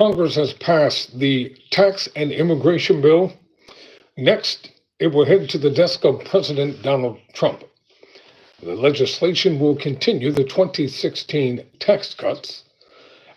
Congress has passed the tax and immigration bill. Next, it will head to the desk of President Donald Trump. The legislation will continue the 2016 tax cuts,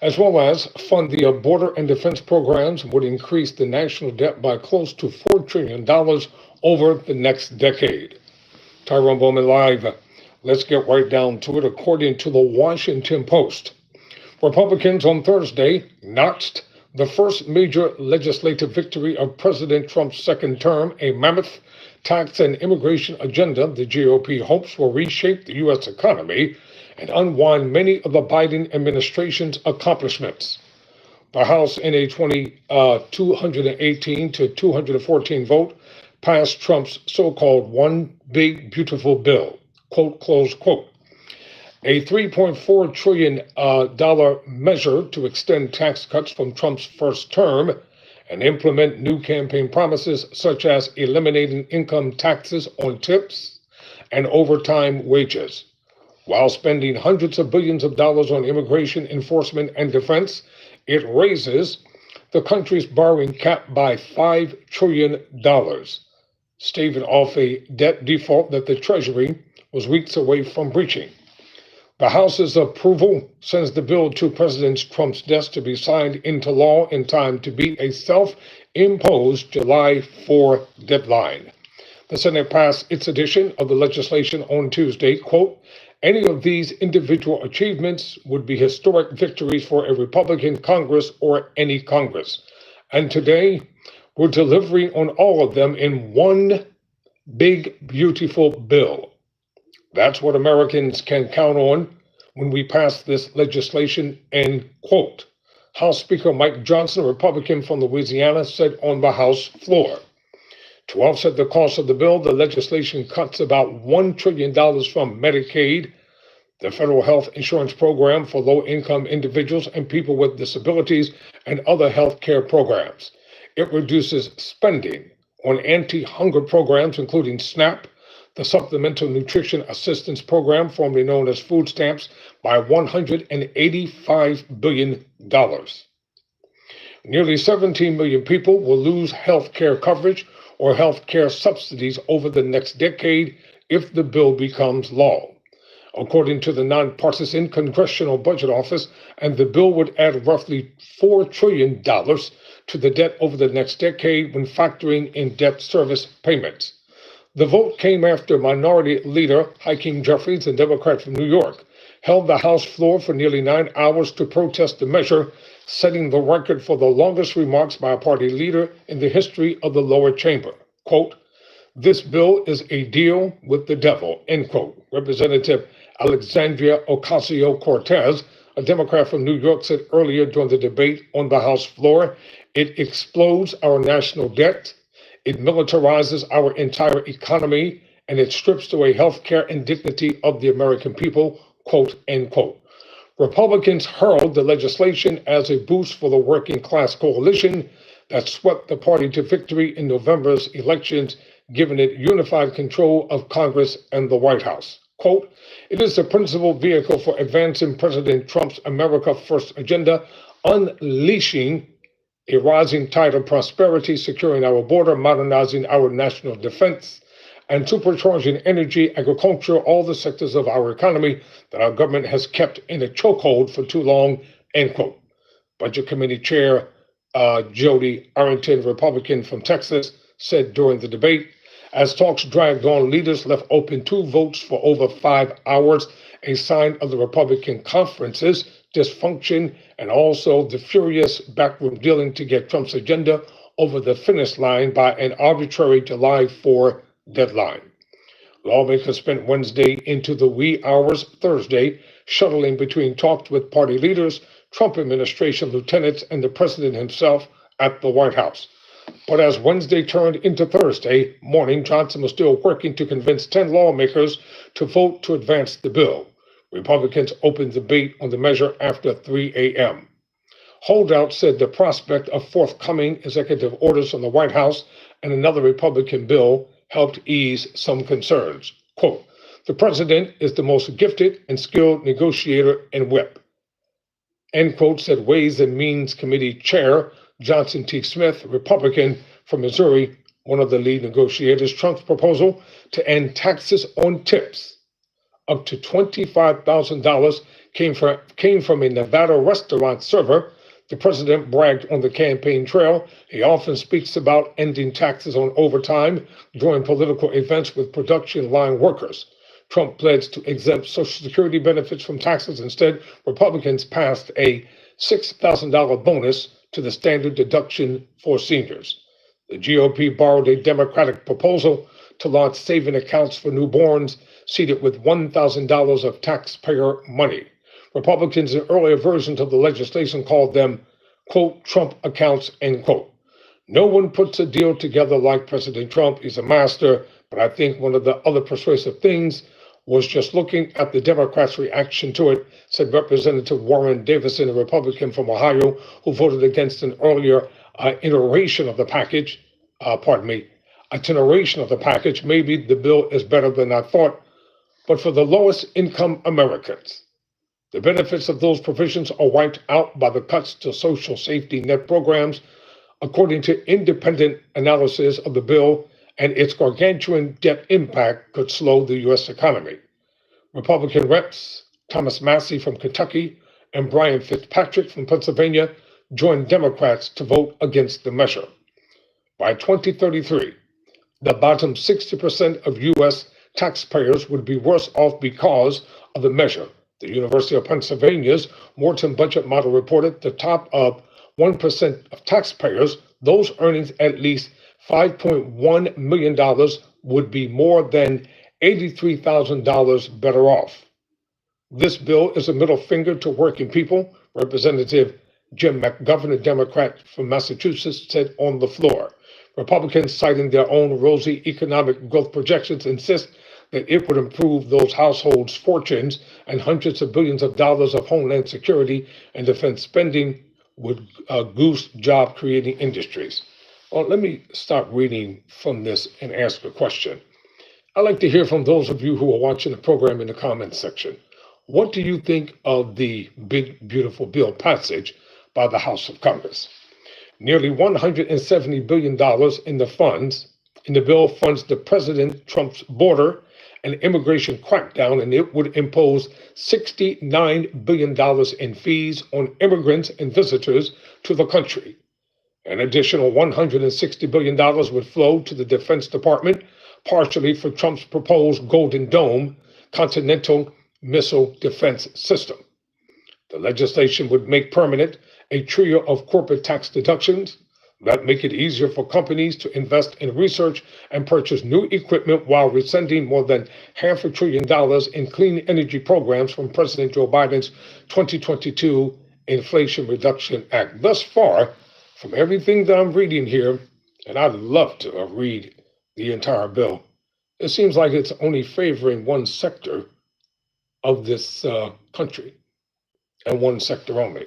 as well as fund the border and defense programs, would increase the national debt by close to $4 trillion over the next decade. Tyrone Bowman live. Let's get right down to it. According to the Washington Post, Republicans on Thursday notched the first major legislative victory of President Trump's second term, a mammoth tax and immigration agenda the GOP hopes will reshape the U.S. economy and unwind many of the Biden administration's accomplishments. The House, in a 218 to 214 vote, passed Trump's so-called One Big Beautiful Bill, quote, close quote, a $3.4 trillion measure to extend tax cuts from Trump's first term and implement new campaign promises such as eliminating income taxes on tips and overtime wages. While spending hundreds of billions of dollars on immigration enforcement and defense, it raises the country's borrowing cap by $5 trillion, staving off a debt default that the Treasury was weeks away from breaching. The House's approval sends the bill to President Trump's desk to be signed into law in time to beat a self-imposed July 4 deadline. The Senate passed its edition of the legislation on Tuesday, quote, any of these individual achievements would be historic victories for a Republican Congress or any Congress. And today, we're delivering on all of them in one big, beautiful bill. That's what Americans can count on when we pass this legislation, end quote. House Speaker Mike Johnson, a Republican from Louisiana, said on the House floor. To offset the cost of the bill, the legislation cuts about $1 trillion from Medicaid, the federal health insurance program for low-income individuals and people with disabilities, and other health care programs. It reduces spending on anti-hunger programs, including SNAP, the Supplemental Nutrition Assistance Program, formerly known as food stamps, by $185 billion. Nearly 17 million people will lose health care coverage or health care subsidies over the next decade if the bill becomes law, according to the nonpartisan Congressional Budget Office, and the bill would add roughly $4 trillion to the debt over the next decade when factoring in debt service payments. The vote came after Minority Leader Hakeem Jeffries, a Democrat from New York, held the House floor for nearly 9 hours to protest the measure, setting the record for the longest remarks by a party leader in the history of the lower chamber. Quote, this bill is a deal with the devil, end quote. Representative Alexandria Ocasio-Cortez, a Democrat from New York, said earlier during the debate on the House floor, it explodes our national debt, it militarizes our entire economy, and it strips away health care and dignity of the American people, quote, end quote. Republicans hurled the legislation as a boost for the working class coalition that swept the party to victory in November's elections, giving it unified control of Congress and the White House. Quote, it is the principal vehicle for advancing President Trump's America First agenda, unleashing a rising tide of prosperity, securing our border, modernizing our national defense, and supercharging energy, agriculture, all the sectors of our economy that our government has kept in a chokehold for too long, end quote. Budget Committee Chair Jody Arrington, Republican from Texas, said during the debate, as talks dragged on, leaders left open 2 votes for over 5 hours, a sign of the Republican conference's dysfunction and also the furious backroom dealing to get Trump's agenda over the finish line by an arbitrary July 4 deadline. Lawmakers spent Wednesday into the wee hours Thursday shuttling between talks with party leaders, Trump administration lieutenants, and the president himself at the White House. But as Wednesday turned into Thursday morning, Johnson was still working to convince 10 lawmakers to vote to advance the bill. Republicans opened debate on the measure after 3 a.m. Holdouts said the prospect of forthcoming executive orders from the White House and another Republican bill helped ease some concerns. Quote, the president is the most gifted and skilled negotiator and whip. end quote, said Ways and Means Committee Chair Johnson T. Smith, Republican from Missouri, one of the lead negotiators. Trump's proposal to end taxes on tips up to $25,000 came from a Nevada restaurant server. The president bragged on the campaign trail. He often speaks about ending taxes on overtime during political events with production line workers. Trump pledged to exempt Social Security benefits from taxes. Instead, Republicans passed a $6,000 bonus to the standard deduction for seniors. The GOP borrowed a Democratic proposal to launch saving accounts for newborns, seeded with $1,000 of taxpayer money. Republicans in earlier versions of the legislation called them, quote, Trump accounts, end quote. No one puts a deal together like President Trump. He's a master, but I think one of the other persuasive things was just looking at the Democrats' reaction to it, said Representative Warren Davison, a Republican from Ohio, who voted against an earlier iteration of the package. Iteration of the package. Maybe the bill is better than I thought, but for the lowest income Americans, the benefits of those provisions are wiped out by the cuts to social safety net programs, according to independent analysis of the bill, and its gargantuan debt impact could slow the U.S. economy. Republican reps Thomas Massey from Kentucky and Brian Fitzpatrick from Pennsylvania joined Democrats to vote against the measure. By 2033, the bottom 60% of U.S. taxpayers would be worse off because of the measure. The University of Pennsylvania's Morton budget model reported the top of 1% of taxpayers, those earnings at least $5.1 million, would be more than $83,000 better off. This bill is a middle finger to working people, Representative Jim McGovern, a Democrat from Massachusetts, said on the floor. Republicans, citing their own rosy economic growth projections, insist that it would improve those households' fortunes, and hundreds of billions of dollars of homeland security and defense spending would goose job-creating industries. Well, let me stop reading from this and ask a question. I'd like to hear from those of you who are watching the program in the comments section. What do you think of the big, beautiful bill passage by the House of Congress? Nearly $170 billion in the bill funds the President Trump's border and immigration crackdown, and it would impose $69 billion in fees on immigrants and visitors to the country. An additional $160 billion would flow to the Defense Department, partially for Trump's proposed Golden Dome Continental Missile Defense System. The legislation would make permanent a trio of corporate tax deductions that make it easier for companies to invest in research and purchase new equipment while rescinding more than $500 billion in clean energy programs from President Joe Biden's 2022 Inflation Reduction Act. Thus far, from everything that I'm reading here, and I'd love to read the entire bill, it seems like it's only favoring one sector of this country and one sector only.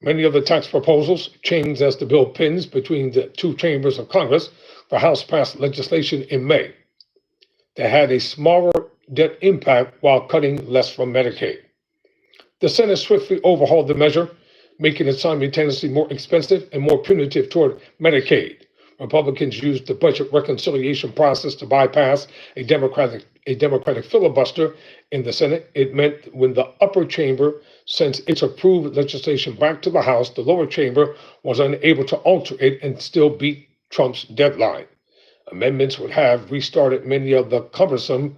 Many of the tax proposals change as the bill pins between the two chambers of Congress. The House passed legislation in May that had a smaller debt impact while cutting less from Medicaid. The Senate swiftly overhauled the measure, making it simultaneously more expensive and more punitive toward Medicaid. Republicans used the budget reconciliation process to bypass a Democratic filibuster in the Senate. It meant when the upper chamber sends its approved legislation back to the House, the lower chamber was unable to alter it and still beat Trump's deadline. Amendments would have restarted many of the cumbersome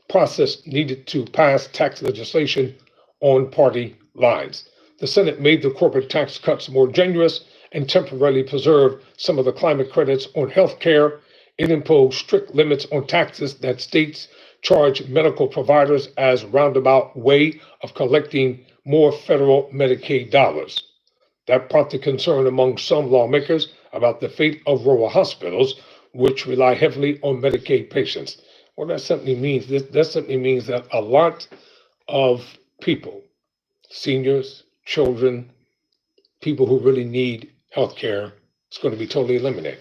process needed to pass tax legislation on party lines. The Senate made the corporate tax cuts more generous and temporarily preserved some of the climate credits on health care. It imposed strict limits on taxes that states charge medical providers as a roundabout way of collecting more federal Medicaid dollars. That prompted concern among some lawmakers about the fate of rural hospitals, which rely heavily on Medicaid patients. Well, that simply means that a lot of people, seniors, children, people who really need health care, is going to be totally eliminated.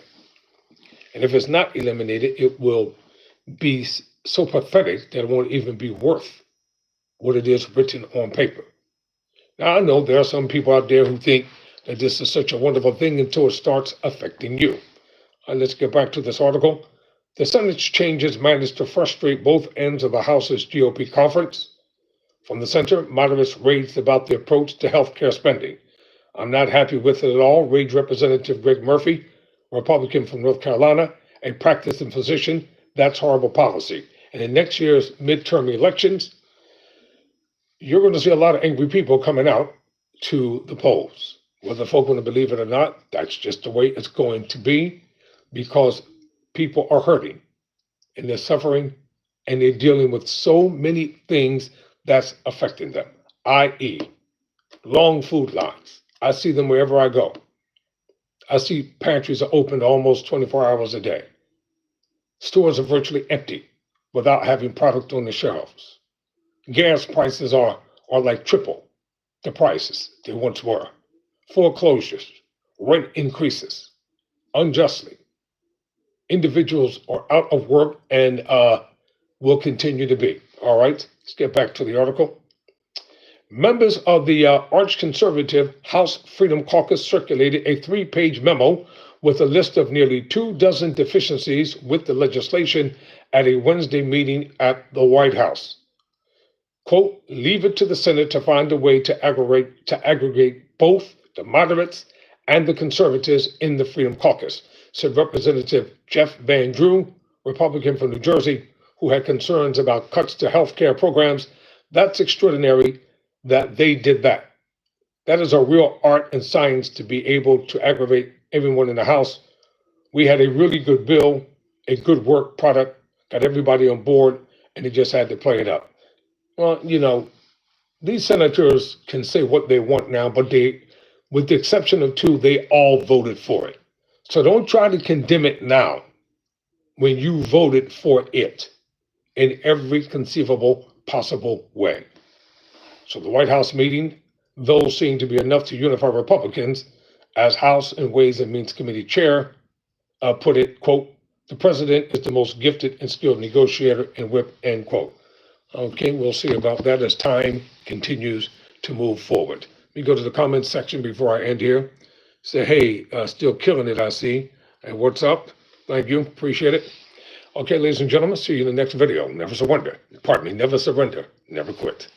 And if it's not eliminated, it will be so pathetic that it won't even be worth what it is written on paper. Now, I know there are some people out there who think that this is such a wonderful thing until it starts affecting you. Let's get back to this article. The Senate's changes managed to frustrate both ends of the House's GOP conference. From the center, moderates raged about the approach to health care spending. I'm not happy with it at all, raged Representative Greg Murphy, Republican from North Carolina, a practicing physician. That's horrible policy. And in next year's midterm elections, you're going to see a lot of angry people coming out to the polls. Whether folk want to believe it or not, that's just the way it's going to be because people are hurting and they're suffering and they're dealing with so many things that's affecting them, i.e., long food lines. I see them wherever I go. I see pantries are open almost 24 hours a day. Stores are virtually empty without having product on the shelves. Gas prices are like triple the prices they once were. Foreclosures, rent increases unjustly. Individuals are out of work and will continue to be. All right, let's get back to the article. Members of the arch-conservative House Freedom Caucus circulated a 3-page memo with a list of nearly 24 deficiencies with the legislation at a Wednesday meeting at the White House. Quote, leave it to the Senate to find a way to aggregate both the moderates and the conservatives in the Freedom Caucus, said Representative Jeff Van Drew, Republican from New Jersey, who had concerns about cuts to health care programs. That's extraordinary that they did that. That is a real art and science to be able to aggravate everyone in the House. We had a really good bill, a good work product, got everybody on board, and they just had to play it up. Well, these senators can say what they want now, but they, with the exception of 2, they all voted for it. So don't try to condemn it now when you voted for it in every conceivable possible way. So the White House meeting, though, seemed to be enough to unify Republicans, as House and Ways and Means Committee Chair put it, quote, the president is the most gifted and skilled negotiator and whip, end quote. Okay, we'll see about that as time continues to move forward. Let me go to the comments section before I end here. Say, hey, still killing it, I see. And what's up? Thank you, appreciate it. Okay, ladies and gentlemen, see you in the next video. Never surrender, never quit.